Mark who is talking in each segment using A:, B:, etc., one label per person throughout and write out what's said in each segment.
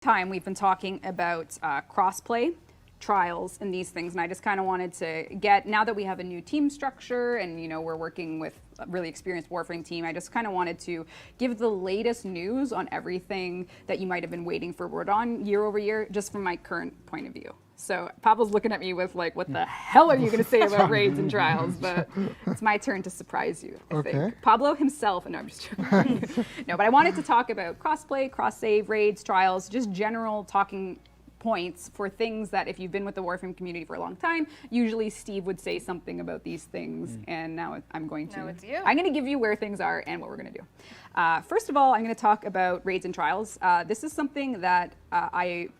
A: Time we've been talking about crossplay, trials, and these things, and I just kind of wanted to get, now that we have a new team structure and we're working with a really experienced Warframe team, I just kind of wanted to give the latest news on everything that you might have been waiting for word on year over year, just from my current point of view. So Pablo's looking at me with like, what the hell are you going to say about raids and trials? But it's my turn to surprise you, I think. Pablo himself, and no, I'm just joking. No, but I wanted to talk about crossplay, cross-save, raids, trials, just general talking points for things that if you've been with the Warframe community for a long time, usually Steve would say something about these things, and now I'm going to.
B: Now it's you.
A: I'm going to give you where things are and what we're going to do. First of all, I'm going to talk about raids and trials. This is something that I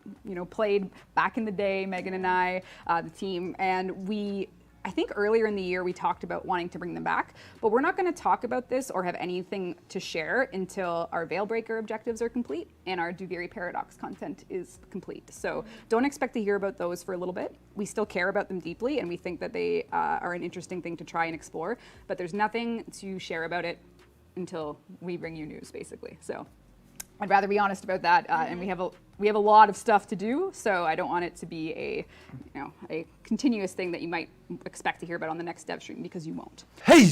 A: played back in the day, Megan and I, the team, and I think earlier in the year we talked about wanting to bring them back, but we're not going to talk about this or have anything to share until our Veil Breaker objectives are complete and our Duviri Paradox content is complete. So don't expect to hear about those for a little bit. We still care about them deeply and we think that they are an interesting thing to try and explore, but there's nothing to share about it until we bring you news, basically. So I'd rather be honest about that, and we have a lot of stuff to do, so I don't want it to be a continuous thing that you might expect to hear about on the next Devstream, because you won't.
C: Hey,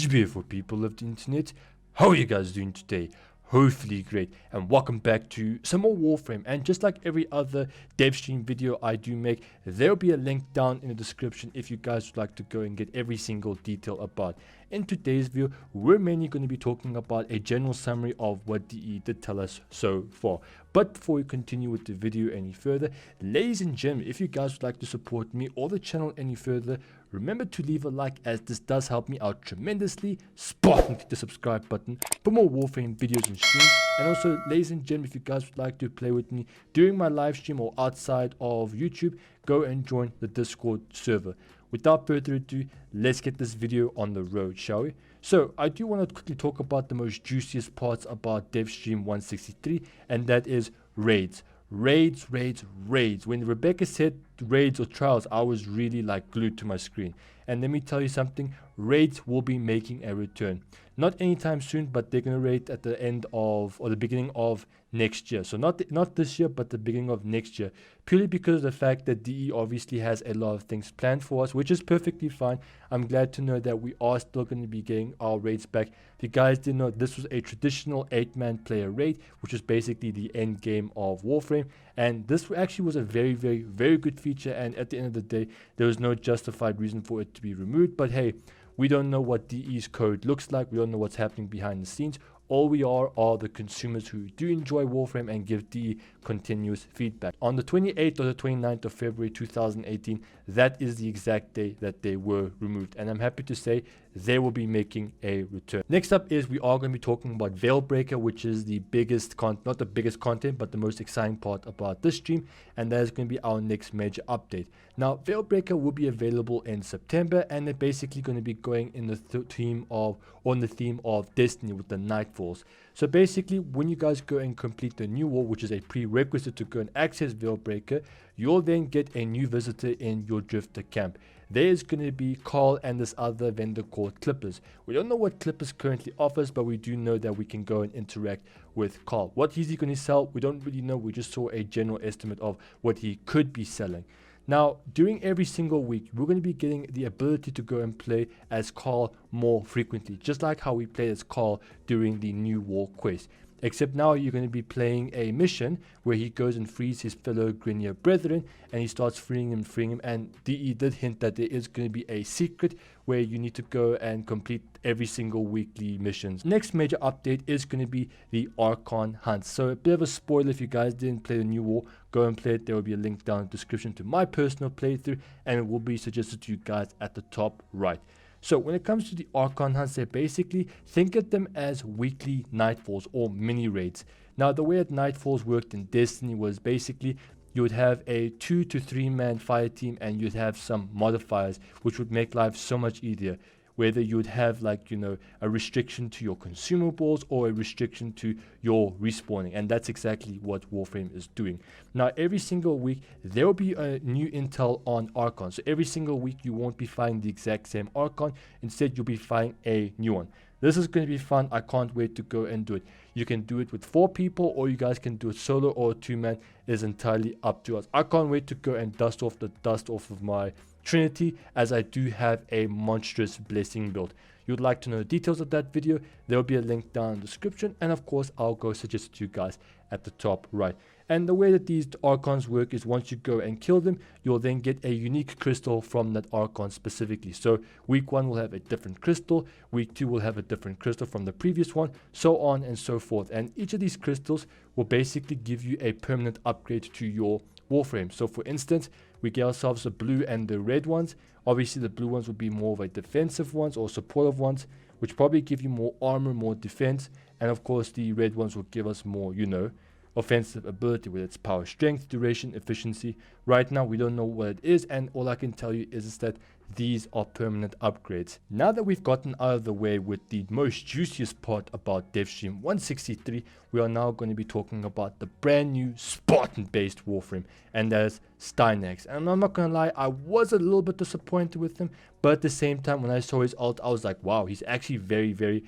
C: beautiful people of the internet, how are you guys doing today? Hopefully great, and welcome back to some more Warframe. And just like every other Devstream video I do make, there'll be a link down in the description if you guys would like to go and get every single detail about. In today's video, we're mainly going to be talking about a general summary of what DE did tell us so far. But before we continue with the video any further, ladies and gentlemen, if you guys would like to support me or the channel any further, remember to leave a like, as this does help me out tremendously. Sparking the subscribe button for more Warframe videos and streams. And also, ladies and gentlemen, if you guys would like to play with me during my live stream or outside of YouTube, go and join the Discord server. Without further ado, let's get this video on the road, shall we? So, I do want to quickly talk about the most juiciest parts about Devstream 163, and that is raids. Raids. When Rebecca said raids or trials, I was really like glued to my screen. And let me tell you something, raids will be making a return. Not anytime soon, but they're going to raid at the end of, or the beginning of next year. So not this year, but the beginning of next year. Purely because of the fact that DE obviously has a lot of things planned for us, which is perfectly fine. I'm glad to know that we are still going to be getting our raids back. If you guys didn't know, this was a traditional 8-man player raid, which is basically the end game of Warframe. And this actually was a very, very good feature. And at the end of the day, there was no justified reason for it to be removed. But hey, we don't know what DE's code looks like. We don't know what's happening behind the scenes. All we are the consumers who do enjoy Warframe and give DE continuous feedback. On the 28th or the 29th of February 2018, that is the exact day that they were removed. And I'm happy to say they will be making a return. Next up is we are going to be talking about Veil Breaker, which is the biggest not the biggest content, but the most exciting part about this stream, and that is going to be our next major update. Now, Veil Breaker will be available in September, and they're basically going to be going in the theme of Destiny with the Nightfalls. So basically, when you guys go and complete the new war, which is a prerequisite to go and access Veil Breaker, you'll then get a new visitor in your Drifter camp. There's going to be Carl and this other vendor called Clippers. We don't know what Clippers currently offers, but we do know that we can go and interact with Carl. What is he going to sell? We don't really know. We just saw a general estimate of what he could be selling. Now, during every single week, we're going to be getting the ability to go and play as Carl more frequently, just like how we played as Carl during the New War quest. Except now you're going to be playing a mission where he goes and frees his fellow Grineer brethren, and he starts freeing him, and DE did hint that there is going to be a secret where you need to go and complete every single weekly missions. Next major update is going to be the Archon Hunt. So a bit of a spoiler, if you guys didn't play the New War, go and play it. There will be a link down in the description to my personal playthrough, and it will be suggested to you guys at the top right. So when it comes to the Archon Hunts, they basically think of them as weekly Nightfalls or mini raids. Now, the way that Nightfalls worked in Destiny was basically you would have a 2 to 3 man fire team, and you'd have some modifiers which would make life so much easier. Whether you would have a restriction to your consumables or a restriction to your respawning, and that's exactly what Warframe is doing. Now, every single week there will be a new intel on Archon. So every single week you won't be fighting the exact same Archon, instead you'll be fighting a new one. This is going to be fun. I can't wait to go and do it. You can do it with 4 people, or you guys can do it solo or 2-man. It is entirely up to us. I can't wait to go and dust off the dust off of my Trinity, as I do have a monstrous blessing build. You'd like to know the details of that video, there will be a link down in the description, and of course I'll go suggest it to you guys at the top right. And the way that these Archons work is once you go and kill them, you'll then get a unique crystal from that Archon specifically. So week 1 will have a different crystal, week 2 will have a different crystal from the previous one, so on and so forth. And each of these crystals will basically give you a permanent upgrade to your Warframe. So for instance, we get ourselves the blue and the red ones. Obviously the blue ones will be more of a defensive ones or supportive ones, which probably give you more armor, more defense, and of course the red ones will give us more, you know, offensive ability with its power, strength, duration, efficiency. Right now we don't know what it is, and all I can tell you is that these are permanent upgrades. Now that we've gotten out of the way with the most juiciest part about Devstream 163, we are now going to be talking about the brand new Spartan based Warframe, and that is Steinerx. And I'm not gonna lie, I was a little bit disappointed with him, but at the same time when I saw his ult I was like, wow, he's actually very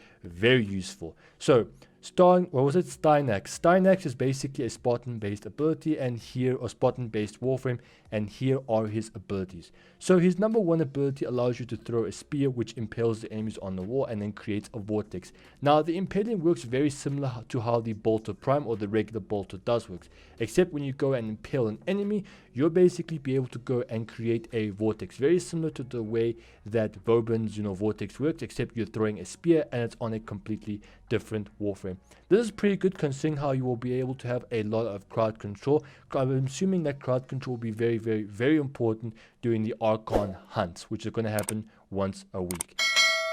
C: useful. So Steinerx. Steinerx is basically a Spartan based ability, and here, or Spartan based Warframe, and here are his abilities. So his number 1 ability allows you to throw a spear which impales the enemies on the wall and then creates a vortex. Now the impaling works very similar to how the bolter prime or the regular bolter does works, except when you go and impale an enemy, you'll basically be able to go and create a vortex, very similar to the way that Vauban's, you know, vortex works, except you're throwing a spear and it's on a completely different Warframe. This is pretty good considering how you will be able to have a lot of crowd control. I'm assuming that crowd control will be very important during the Archon Hunt, which is going to happen once a week.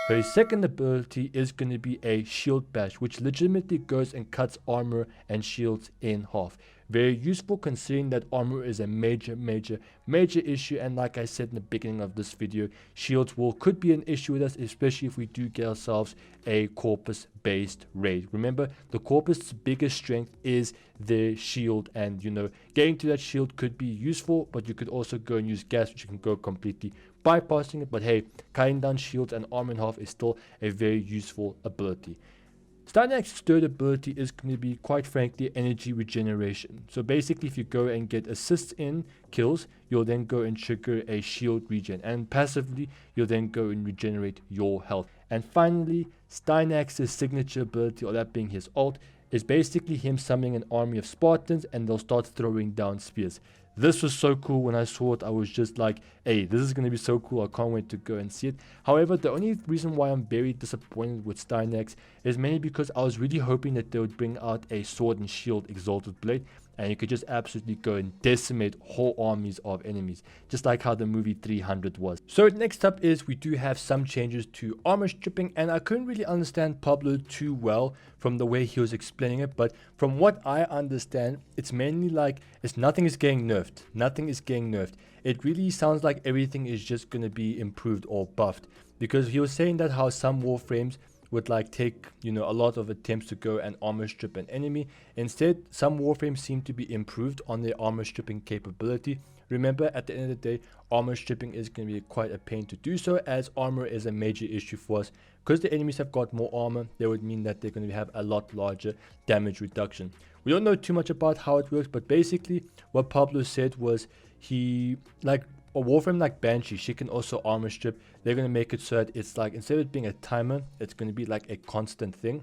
C: Her second ability is going to be a shield bash, which legitimately goes and cuts armor and shields in half. Very useful considering that armor is a major issue, and like I said in the beginning of this video, shields could be an issue with us, especially if we do get ourselves a corpus based raid. Remember, the corpus' biggest strength is their shield, and you know, getting to that shield could be useful, but you could also go and use gas, which you can go completely bypassing it. But hey, cutting down shields and armor in half is still a very useful ability. Steinerx's third ability is going to be, quite frankly, energy regeneration. So basically, if you go and get assists in kills, you'll then go and trigger a shield regen, and passively you'll then go and regenerate your health. And finally, Steinerx's signature ability, or that being his ult, is basically him summoning an army of Spartans and they'll start throwing down spears. This was so cool. When I saw it, I was just like, hey, this is going to be so cool. I can't wait to go and see it. However, the only reason why I'm very disappointed with Steinerx is mainly because I was really hoping that they would bring out a sword and shield exalted blade, and you could just absolutely go and decimate whole armies of enemies, just like how the movie 300 was. So next up is we do have some changes to armor stripping, and I couldn't really understand Pablo too well from the way he was explaining it, but from what I understand, it's mainly like nothing is getting nerfed. It really sounds like everything is just going to be improved or buffed, because he was saying that how some Warframes would like take, you know, a lot of attempts to go and armor strip an enemy. Instead, some Warframes seem to be improved on their armor stripping capability. Remember, at the end of the day, armor stripping is going to be quite a pain to do so, as armor is a major issue for us. Because the enemies have got more armor, that would mean that they're going to have a lot larger damage reduction. We don't know too much about how it works, but basically what Pablo said was he, like a Warframe like Banshee, she can also armor strip. They're going to make it so that it's like, instead of it being a timer, it's going to be like a constant thing.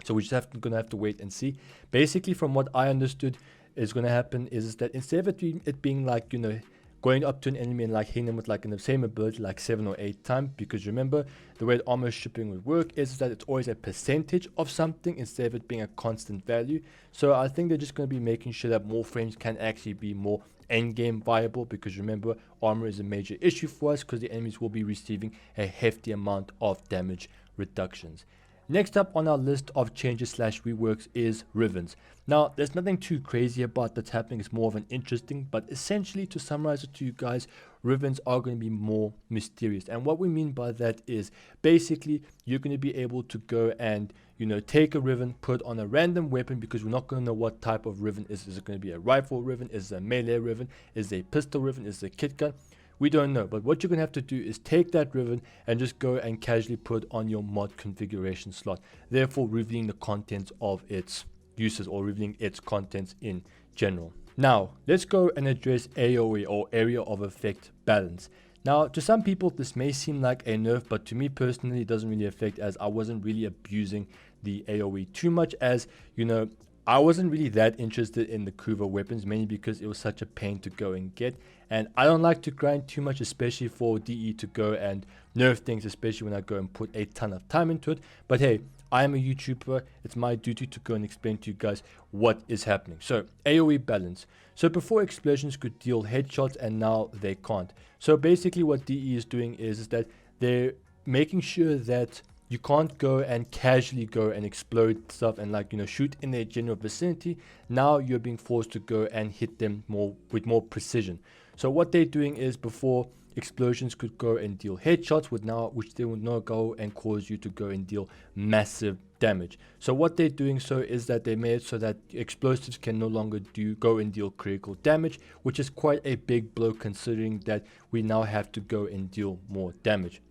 C: So we just going to have to wait and see. Basically, from what I understood is going to happen is that instead of it being like, you know, going up to an enemy and like hitting them with like the same ability like 7 or 8 times, because remember the way armor stripping would work is that it's always a percentage of something instead of it being a constant value. So I think they're just going to be making sure that more frames can actually be more end game viable, because remember, armor is a major issue for us because the enemies will be receiving a hefty amount of damage reductions. Next up on our list of changes / reworks is Rivens. Now, there's nothing too crazy about that's happening. It's more of an interesting, but essentially, to summarize it to you guys, Rivens are going to be more mysterious. And what we mean by that is basically you're going to be able to go and, you know, take a Riven, put on a random weapon, because we're not going to know what type of Riven is. Is it going to be a rifle Riven? Is it a melee Riven? Is it a pistol Riven? Is it a kit gun? We don't know. But what you're going to have to do is take that Riven and just go and casually put on your mod configuration slot, therefore revealing the contents of its uses or revealing its contents in general. Now, let's go and address AOE or Area of Effect Balance. Now, to some people, this may seem like a nerf, but to me personally, it doesn't really affect, as I wasn't really abusing the AOE too much, as, you know, I wasn't really that interested in the Kuva weapons, mainly because it was such a pain to go and get. And I don't like to grind too much, especially for DE to go and nerf things, especially when I go and put a ton of time into it. But hey, I am a YouTuber. It's my duty to go and explain to you guys what is happening. So, AOE balance. So before explosions could deal headshots, and now they can't. So basically what DE is doing is that they're making sure that you can't go and casually go and explode stuff and, like, you know, shoot in their general vicinity. Now you're being forced to go and hit them with more precision. So what they're doing is, before explosions could go and deal headshots, which they would now go and cause you to go and deal massive damage. So what they're doing so is that they made it so that explosives can no longer go and deal critical damage, which is quite a big blow considering that we now have to go and deal more damage.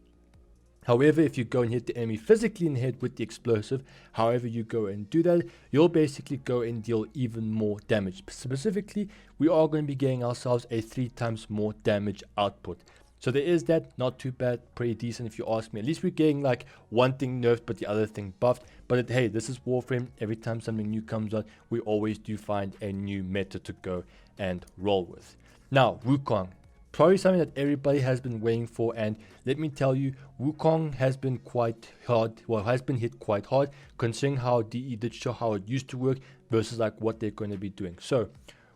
C: However, if you go and hit the enemy physically in the head with the explosive, however you go and do that, you'll basically go and deal even more damage. Specifically, we are going to be getting ourselves a 3 times more damage output. So there is that, not too bad, pretty decent if you ask me. At least we're getting like one thing nerfed but the other thing buffed. But hey, this is Warframe. Every time something new comes out, we always do find a new meta to go and roll with. Now, Wukong. Probably something that everybody has been waiting for, and let me tell you, Wukong has been quite hard, well, has been hit quite hard, considering how DE did show how it used to work versus like what they're going to be doing. So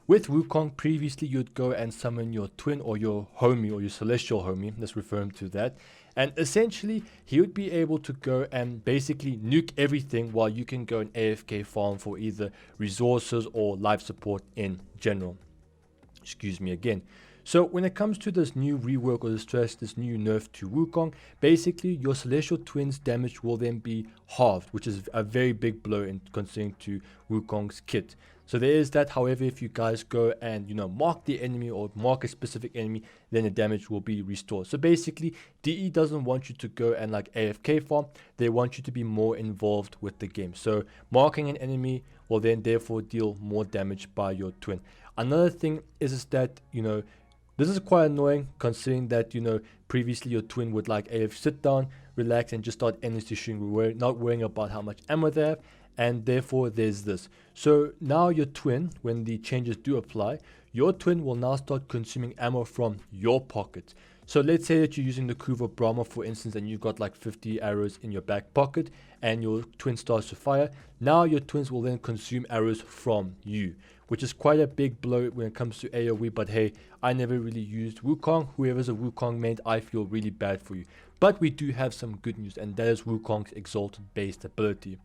C: with Wukong, previously you'd go and summon your twin or your homie or your celestial homie, let's refer him to that, and essentially he would be able to go and basically nuke everything while you can go and AFK farm for either resources or life support in general. Excuse me again. So when it comes to this new rework or this new nerf to Wukong, basically your celestial twins damage will then be halved, which is a very big blow in considering to Wukong's kit. So there is that. However, if you guys go and, you know, mark the enemy or mark a specific enemy, then the damage will be restored. So basically, DE doesn't want you to go and like AFK farm. They want you to be more involved with the game. So marking an enemy will then therefore deal more damage by your twin. Another thing is that, you know, this is quite annoying considering that, you know, previously your twin would like sit down, relax, and just start endlessly shooting, not worrying about how much ammo they have, and therefore there's this. So now your twin, when the changes do apply, your twin will now start consuming ammo from your pocket. So let's say that you're using the Kuva Brahma, for instance, and you've got like 50 arrows in your back pocket, and your twin starts to fire. Now your twins will then consume arrows from you, which is quite a big blow when it comes to AoE. But hey, I never really used Wukong. Whoever's a Wukong main, I feel really bad for you. But we do have some good news, and that is Wukong's Exalted based ability.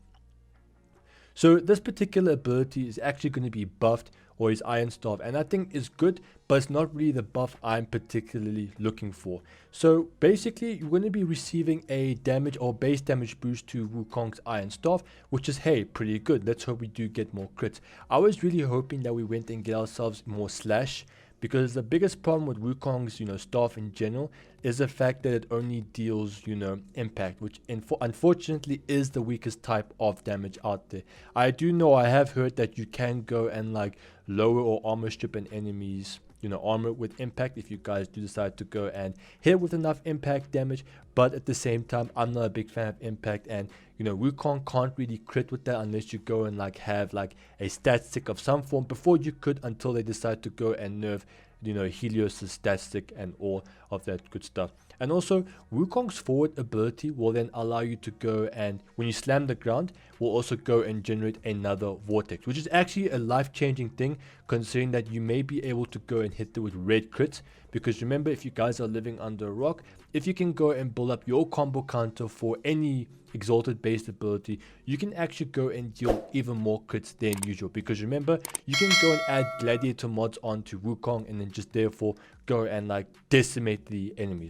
C: So this particular ability is actually going to be buffed, or his Iron Staff, and I think is good, but it's not really the buff I'm particularly looking for. So basically you're going to be receiving a damage or base damage boost to Wukong's Iron Staff, which is, hey, pretty good. Let's hope we do get more crits. I was really hoping that we went and get ourselves more slash, because the biggest problem with Wukong's, you know, staff in general is the fact that it only deals, you know, impact, which unfortunately is the weakest type of damage out there. I do know, I have heard that you can go and like lower or armor strip an enemy's, you know, armor with impact if you guys do decide to go and hit with enough impact damage. But at the same time, I'm not a big fan of impact, and you know, Wukong can't really crit with that unless you go and like have like a stat stick of some form before you could, until they decide to go and nerf, you know, Helios' stat stick and all of that good stuff. And also Wukong's forward ability will then allow you to go and, when you slam the ground, will also go and generate another vortex, which is actually a life-changing thing, considering that you may be able to go and hit them with red crits. Because remember, if you guys are living under a rock, if you can go and build up your combo counter for any Exalted based ability, you can actually go and deal even more crits than usual. Because remember, you can go and add gladiator mods onto Wukong and then just therefore go and like decimate the enemies.